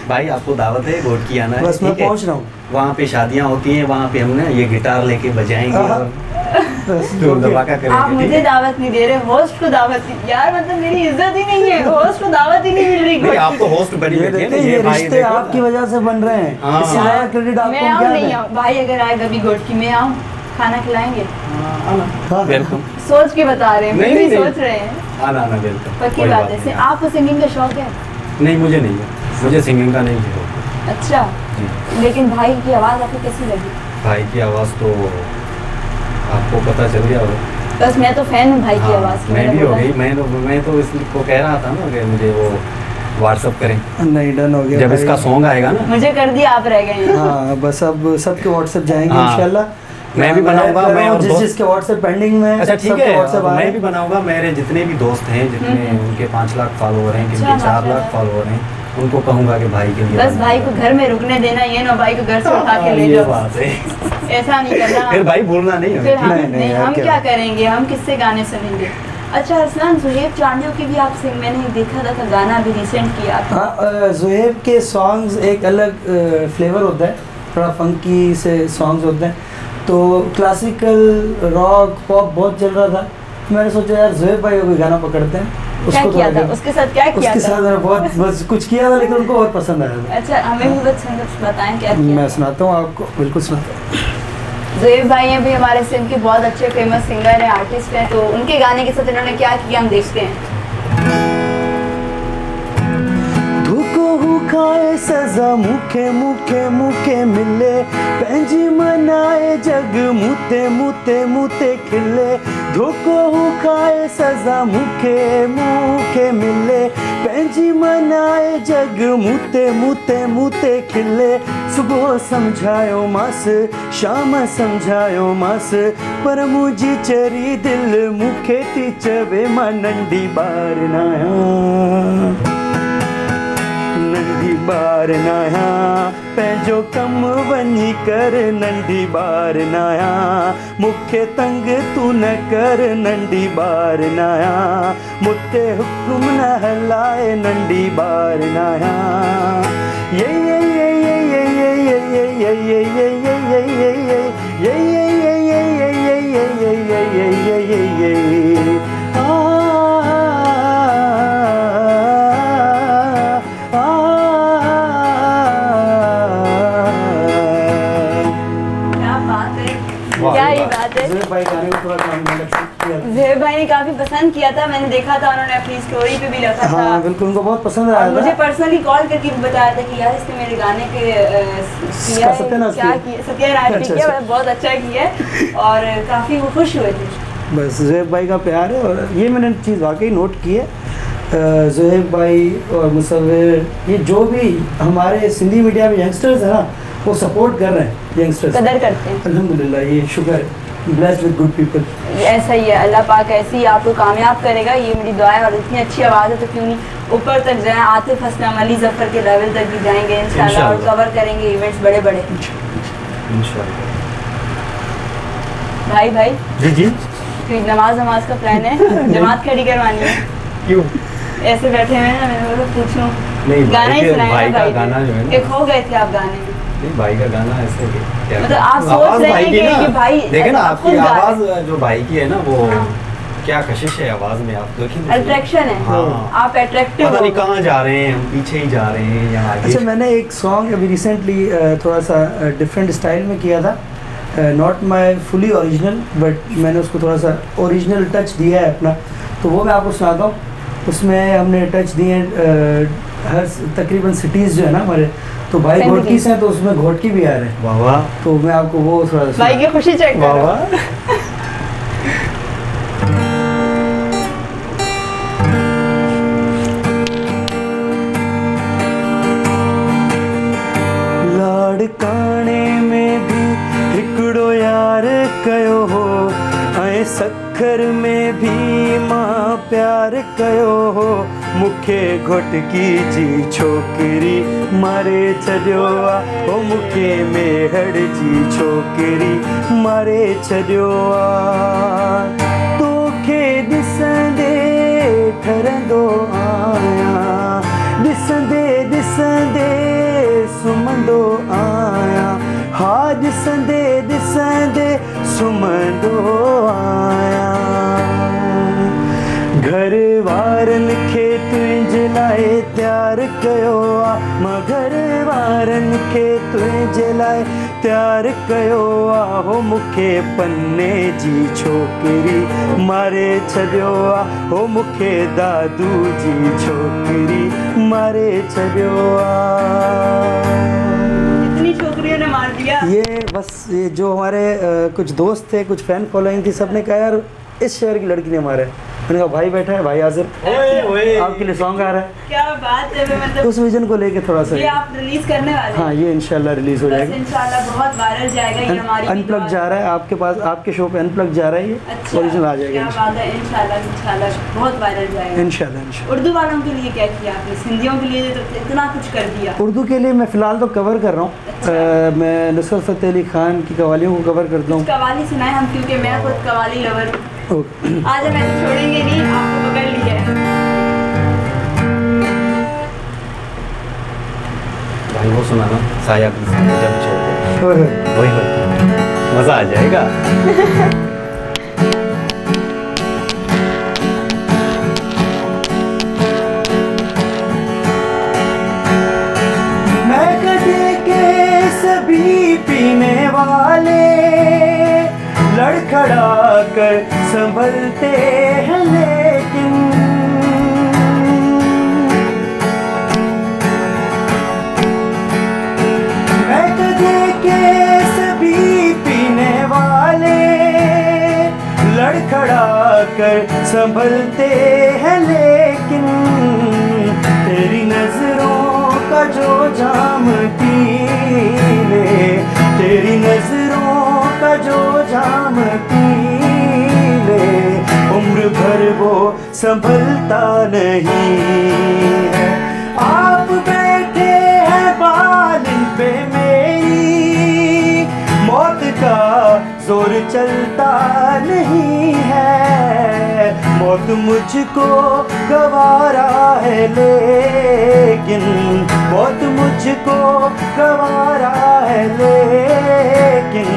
भाई आपको दावत है गोट की आना है। बस मैं ठीक है? पहुंच रहा हूँ। वहाँ पे शादियाँ होती हैं, वहाँ पे हमने ये गिटार लेके बजाएंगे और ढोल धमाका आप करेंगे। मुझे ठीक है? दावत नहीं दे रहे, होस्ट को दावत नहीं। यार मतलब मेरी इज्जत ही नहीं है, होस्ट को दावत ही नहीं मिल रही। नहीं आप तो होस्ट बनी ये बैठी है ना, देखते ये भाई रिश्ते देखो आपकी ना। वजह से बन रहे हैं। हाँ। इससे ज़्यादा क्रेडिट आपको मैं आऊँ क्या नहीं है? आऊँ? भाई अगर आए कभी गोट की, मैं आऊँ, खाना खिलाएंगे? हाँ। वेलकम। सोच के बता रहे हैं, नहीं, फिर भी नहीं, सोच रहे हैं। आना आना वेलकम। पक्की कोई बात बात है। नहीं। आपको सिंगिंग का शौक है? नहीं मुझे नहीं है, मुझे सिंगिंग का नहीं है। अच्छा, जी। लेकिन भाई की आवाज़ आपको कैसी लगी? भाई की आवाज़ तो आपको पता चल गया होगा। बस मैं तो फैन हूँ भाई की हाँ, आवाज़ की। मैं मैंने भी हो बोला। गई। मैं तो इसको कह रहा था ना कि मुझे वो व्हाट्सअप करें नहीं डन हो गया जब भाई। इसका सॉन्ग आएगा ना। मुझे कर दिया, आप रह गए हैं। हाँ बस अब सबके व्हाट्सएप जाएंगे हाँ। इंशाल्लाह। मैं भी बनाऊंगा, मैं और जिस दोस्त। जिसके व्हाट्सएप पेंडिंग में अच्छा ठीक सबके है, WhatsApp अब आए। मैं भी बनाऊंगा। मेरे जितने भी दोस्त हैं, जितने उनके 5 लाख फॉलोवर हैं, अच्छा, जिनके 4 लाख माशाल्लाह। फॉलोवर हैं, उनको कहूंगा कि भाई के लिए बस भाई को घर में रुकने देना, ये ना भाई को घर से उठा के ले ये जाओ। बात है। ऐसा नहीं करना। फिर भाई बोलना नहीं फिर है। हम नहीं, नहीं, नहीं, यार, हम क्या क्या करेंगे? हम किससे गाने सुनेंगे? अच्छा अरसलान, ज़ुहैब चांडियों की भी आप मैंने देखा था गाना भी रिसेंट किया था। हाँ ज़ुहैब के सॉन्ग्स एक अलग फ्लेवर होता है, थोड़ा फंकी से सॉन्ग्स होते हैं। तो क्लासिकल रॉक पॉप बहुत चल रहा था, मैंने सोचा यार ज़ुहैब भाई को कोई गाना पकड़ते हैं। क्या किया थोड़ा था उसके साथ? क्या किया उसके था? साथ मैंने बहुत बस कुछ किया था, लेकिन उनको बहुत पसंद आया था। अच्छा हमें भी बस बताएं क्या किया। मैं सुनाता हूँ आपको, बिल्कुल सुनाता हूँ। ज़ुहैब भाई हैं भी हमारे सिंध के बहुत अच्छे फेमस सिंगर हैं, आर्टिस्ट हैं। तो उनके गाने के साथ इन्होंने क्या किया हम देखते हैं। धुको खाए सजा मुखे मुखे मुखे मिले पंजी मनाए जग मुते मुते मुते खिले। धुको खाए सजा मुखे मुखे मिले पंजी मनाए जग मुते मुते मुते खिले। सुबह समझायो मास शाम समझायो मास पर मुझी चरी दिल मुखे ती चवे मां नंढी बार नाया नंढी बार नाया पंहिंजो कम वञी कर नंढी बार नाया मूंखे तंग तू न कर नंढी बार नाया मुते हुकुम न हलाए नंढी बार नाया ये ये ये ये ये ये ये ये ये ये ये ये ये क्या बात है, वाह, क्या ही वाह। बात है। ज़ुहैब भाई गाने को थोड़ा काम मैंने किया था। ज़ुहैब भाई ने काफी पसंद किया था, मैंने देखा था उन्होंने अपनी स्टोरी पे भी लिखा था। हाँ बिल्कुल, उनको बहुत पसंद और आया मुझे था। पर्सनली कॉल करके भी बताया था कि यार इसने मेरे गाने के किया है, सत्यानाश क्या किया। किया, सत्यानाश भी अच्छा, किया, अच्छा। बहुत अच्छा किया है और काफी वो खुश हुए थे। बस ज़ुहैब भाई का प्यार है, और ये मैंने चीज़ वाकई नोट की है। ज़ुहैब भाई और मुसव्विर, ये जो भी हमारे सिंधी मीडिया में यंगस्टर्स हैं ना, वो सपोर्ट कर रहे हैं यंगस्टर्स। कदर करते हैं। अल्हम्दुलिल्लाह, ये शुक्र है, ब्लेस्ड विद गुड पीपल। ऐसा ही है, अल्लाह पाक ऐसे ही आपको कामयाब करेगा, ये मेरी दुआ है। और इतनी अच्छी आवाज़ है तो क्यों नहीं ऊपर तक जाएं, आतिफ असलम, अली जफ़र के लेवल तक भी जाएंगे इंशाल्लाह, और कवर करेंगे इवेंट्स बड़े बड़े। इंशाल्लाह। भाई जी जी। कोई नमाज का प्लान है? जमात खड़ी करवानी है? क्यों? ऐसे बैठे हुए हैं ना, मैंने बोला पूछ लूं। नहीं, गाना ही भाई के- सुनाया भाई ना का भाई ने। गाना जो है ना- कि खो गए थे आप गाने में। नहीं, भाई का गाना ऐसे क्या मतलब आप सोच आवाज़ रहे भाई हैं की कि ना, ये भाई देखे ना खुद आपकी गा रहे हैं। आवाज़ जो भाई की है ना, वो हाँ। क्या कशिश है आवाज़ में, आप देखें। अट्रैक्शन है, हाँ। आप अट्रैक्टिव पता नहीं हो। कहाँ जा रहे हैं हम, पीछे ही जा रहे हैं या आगे। अच्छा, मैंने एक सॉन्ग अभी रिसेंटली थोड़ा सा डिफरेंट स्टाइल में किया था, not my fully original, but मैंने उसको थोड़ा सा ओरिजिनल टच दिया है अपना, तो वो मैं आपको सुनाता हूँ। उसमें हमने टच दिए हर तकरीबन सिटीज़ जो है ना हमारे, तो भाई सिंध की। घोटकी से हैं, तो उसमें घोटकी भी आ रहे हैं, वाह वाह तो मैं आपको वो थोड़ा सा भाई की खुशी चेक वाह करो। वाह। लाड़काने में भी हिकिड़ो यार कयो हो ऐं सखर में भी मां प्यार कयो हो मूंखे घोटकी जी छोकिरी मारे छॾियो आहे ओ मूंखे मेहड़ जी छोकिरी मारे छॾियो आहे तोखे ॾिसंदे ठरंदो आहियां ॾिसंदे ॾिसंदे सुम्हंदो आहियां हा ॾिसंदे ॾिसंदे सुम्हंदो आहियां घर वारनि खे तुंहिंजे लाइ तयारु कयो आहे मां घर वारनि खे तुंहिंजे लाइ तयारु कयो आहे हो मूंखे पन्ने जी छोकिरी मारे छॾियो आहे हो मूंखे दादू जी छोकिरी मारे छॾियो आहे इतनी छोकरियों ने मार दिया। ये बस ये जो हमारे कुछ दोस्त थे, कुछ फैन फॉलोइंग थी, सबने कहा यार इस शहर की लड़की ने मारा है। मैंने कहा भाई बैठा है, भाई हाजिर, आपके लिए सॉन्ग आ रहा है। क्या बात है, मतलब उस विजन को लेके थोड़ा सा ये आप रिलीज करने वाले हैं? हाँ, ये इंशाल्लाह रिलीज हो जाएगा। इंशाल्लाह बहुत वायरल जाएगा ये हमारी अनप्लग जा रहा है आपके पास, आपके शो पे अनप्लग जा रहा है, ये अच्छा, ओरिजिनल आ जाएगा क्या बात है, इंशाल्लाह इंशाल्लाह बहुत वायरल जाएगा इंशाल्लाह। उर्दू वालों के लिए क्या किया आपने, हिंदियों के लिए तो इतना कुछ कर दिया। उर्दू के लिए मैं फ़िलहाल तो कवर कर रहा हूँ। मैं नुसरत फ़तेह अली खान की कवालियों को कवर करता हूँ। कवाली सुनाए हम, क्योंकि मैं खुद कवाली लवर हूँ। आज हम ऐसे छोड़ेंगे नहीं, आपको पकड़ लिया है। भाई वो सुना ना, साया भी साया जब छोड़ वही मज़ा आ जाएगा। मैं गधे के सभी पीने वाले लड़खड़ा कर संभलते हैं लेकिन मैं गधे के सभी पीने वाले लड़खड़ा कर संभलते हैं लेकिन तेरी नजरों का जो जाम पी ले तेरी नजरों का जो जाम पी ले उम्र भर वो संभलता नहीं है। आप बैठे हैं बालिन पे मेरी मौत का जोर चलता नहीं है। मौत मुझको गवारा है लेकिन मौत मुझको गवारा है लेकिन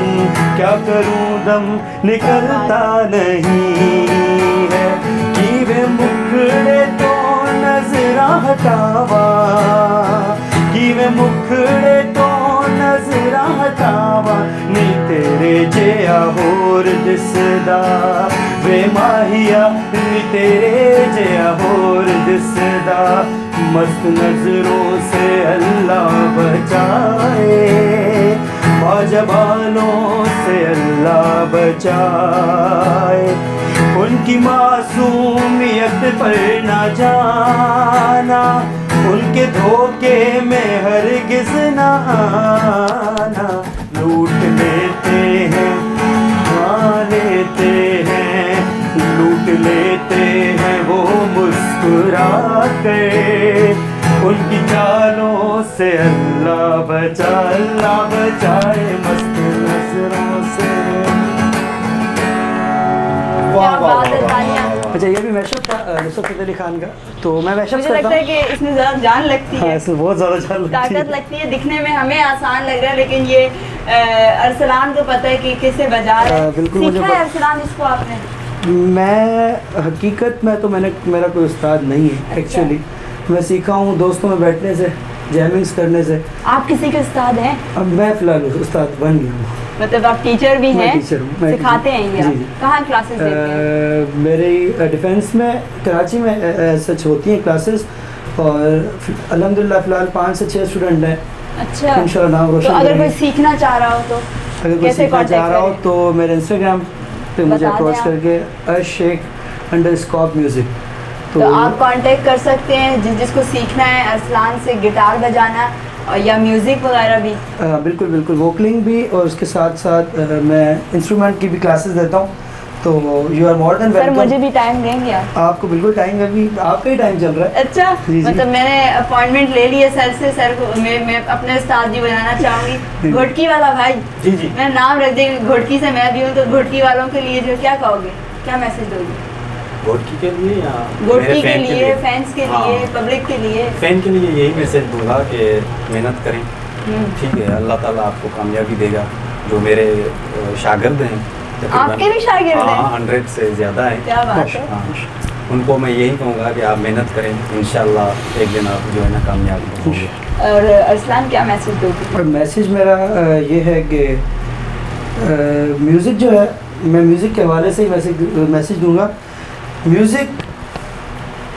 क्या करूं दम निकलता नहीं है। कीवे मुखड़े तो नजरा हटावा कीवे मुखड़े तो नजरा हटावा नी तेरे जिया होर दिसदा वे माहिया नी तेरे जिया होर दिसदा मस्त नजरों से अल्लाह बचाए बाजबानों से अल्लाह बचाए। उनकी मासूमियत पर ना जाना उनके धोखे में हरगिज़ ना आना। लूट लेते हैं हाँ लेते हैं लूट लेते हैं वो मुस्कुरा कर उनकी चालों से अल्लाह बचाए मस्त नजरों से। क्या बात है, तालियां। अच्छा, ये भी मैशअप था नुसरत फ़तेह अली खान का, तो मैं मैशअप मुझे करता लगता है हूँ। कि इसमें ज़्यादा जान लगती हाँ, है, इसमें बहुत ज़्यादा जान लगती ताकत है। लगती है। दिखने में हमें आसान लग रहा है, लेकिन ये अरसलान को पता है कि किसे बजा रहा है। बिल्कुल मुझे सीखा है अरसलान इसको आपने? मैं हकीकत में तो मेरा कोई उस्ताद नहीं है एक्चुअली। मैं सीखा हूँ दोस्तों में बैठने से, जैमिंग्स करने से। आप किसी के उस्ताद हैं? अब मैं फ़िलहाल उस्ताद बन गया हूँ। मतलब आप टीचर भी मैं हैं? टीचर हूँ, मैं सिखाते हैं ये? जी, जी। कहाँ क्लासेस देते हैं? मेरे डिफेंस में कराची में सच होती हैं क्लासेस, और अल्हम्दुलिल्लाह फ़िलहाल 5 से 6 स्टूडेंट हैं। अच्छा, इंशाल्लाह नाम तो रोशन अगर करेंगे। कोई सीखना चाह रहा हो तो अगर कोई कैसे सीखना चाह contact रहा हो करें? तो मेरे इंस्टाग्राम पे मुझे बता दें अप्रोच आप। करके @sheikh_music तो आप कांटेक्ट कर सकते हैं जिसको सीखना है अरसलान से गिटार बजाना और या म्यूज़िक वगैरह भी। बिल्कुल बिल्कुल, वोकलिंग भी, और उसके साथ साथ मैं इंस्ट्रूमेंट की भी क्लासेस देता हूँ। तो you are more than sir welcome. मुझे भी टाइम देंगे आप? आपको बिल्कुल टाइम, अभी आपका ही टाइम चल रहा है। अच्छा, जी, जी। मतलब मैंने अपॉइंटमेंट ले लिया सर से। सर को मैं अपने उस्ताद जी बनाना चाहूँगी। घोटकी वाला भाई, जी जी। मैं नाम रख देंगे, घोटकी से मैं भी हूँ, तो घोटकी वालों के लिए जो क्या कहोगे, क्या मैसेज दोगे? गोरकी के लिए या गोटी मेरे के फैन लिए, फैंस के हाँ। लिए, पब्लिक के लिए? फैन के लिए यही मैसेज दूंगा कि मेहनत करें, ठीक है, अल्लाह ताला आपको कामयाबी देगा। जो मेरे शागिर्द हैं तकरीबन, आपके भी शागिर्द हैं? हाँ, 100 से ज़्यादा हैं। क्या बात है। हाँ, उनको मैं यही कहूँगा कि आप मेहनत करें, इंशाल्लाह एक दिन आप जो है ना कामयाब होंगे। और अरसलान क्या मैसेज दोगे? और मैसेज मेरा ये है कि म्यूज़िक जो है, मैं म्यूज़िक के हवाले से ही मैसेज दूंगा। म्यूज़िक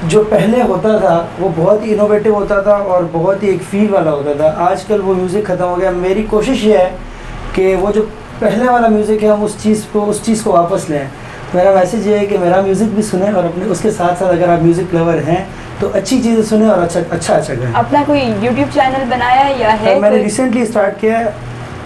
जो पहले होता था वो बहुत ही इनोवेटिव होता था और बहुत ही एक फील वाला होता था। आजकल वो म्यूज़िक ख़त्म हो गया। मेरी कोशिश ये है कि वो जो पहले वाला म्यूज़िक है हम उस चीज़ को वापस लें। मेरा मैसेज ये है कि मेरा म्यूज़िक भी सुने और अपने उसके साथ साथ अगर आप म्यूज़िक लवर हैं तो अच्छी चीज़ें सुने और अच्छा गाएं। अपना कोई यूट्यूब चैनल बनाया है या है? मैंने कोई? रिसेंटली स्टार्ट किया है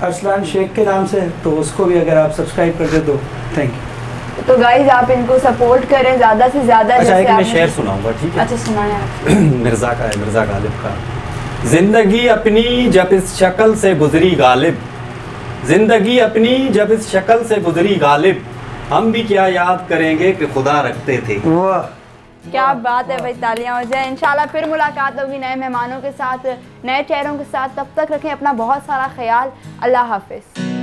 अरसलान शेख के नाम से, तो उसको भी अगर आप सब्सक्राइब कर दे तो थैंक यू। तो गाइज आप इनको सपोर्ट करें ज़्यादा से ज़्यादा। अच्छा, जैसे एक मैं आपने- शेर सुनाऊंगा, ठीक है? अच्छा सुनाएं आप। मिर्ज़ा का है, मिर्ज़ा गालिब का। जिंदगी अपनी जब इस शक्ल से गुजरी गालिब, जिंदगी अपनी जब इस शक्ल से गुजरी गालिब, हम भी क्या याद करेंगे कि खुदा रखते थे। वाह, क्या बात है भाई, तालियां हो जाए। इंशाल्लाह फिर मुलाकात होगी नए मेहमानों के साथ, नए चेहरों के साथ। तब तक रखें अपना बहुत सारा ख्याल। अल्लाह हाफिज़।